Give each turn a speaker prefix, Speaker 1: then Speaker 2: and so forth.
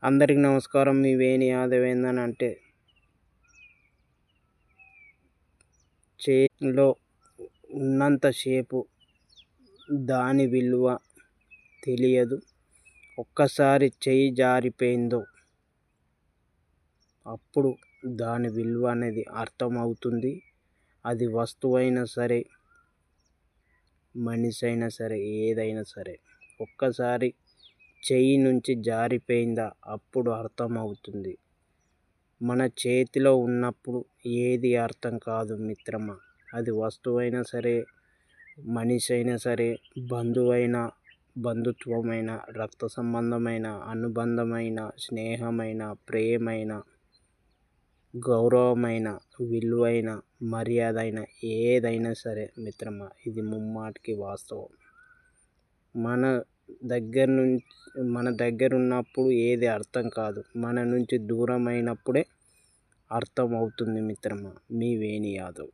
Speaker 1: అందరికి నమస్కారం. మీ వేణి యాదవ్. ఏందనంటే, చేతిలో ఉన్నంతసేపు దాని విలువ తెలియదు. ఒక్కసారి చెయ్యి జారిపోయిందో అప్పుడు దాని విలువ అనేది అర్థమవుతుంది. అది వస్తువైనా సరే, మనిషి అయినా సరే, ఏదైనా సరే. ఒక్కసారి చెయ్యి నుంచి జారిపోయిందా అప్పుడు అర్థమవుతుంది. మన చేతిలో ఉన్నప్పుడు ఏది అర్థం కాదు మిత్రమా. అది వస్తువైనా సరే, మనిషి అయినా సరే, బంధువైనా, బంధుత్వమైన, రక్త సంబంధమైన, అనుబంధమైన, స్నేహమైన, ప్రేమైన, గౌరవమైన, విలువైన, మర్యాద అయినా ఏదైనా సరే మిత్రమా, ఇది ముమ్మాటికి వాస్తవం. మన దగ్గర ఉన్నప్పుడు ఏది అర్థం కాదు, మన నుంచి దూరం అయినప్పుడే అర్థం అవుతుంది మిత్రమా. మీ వేణి యాదవ్.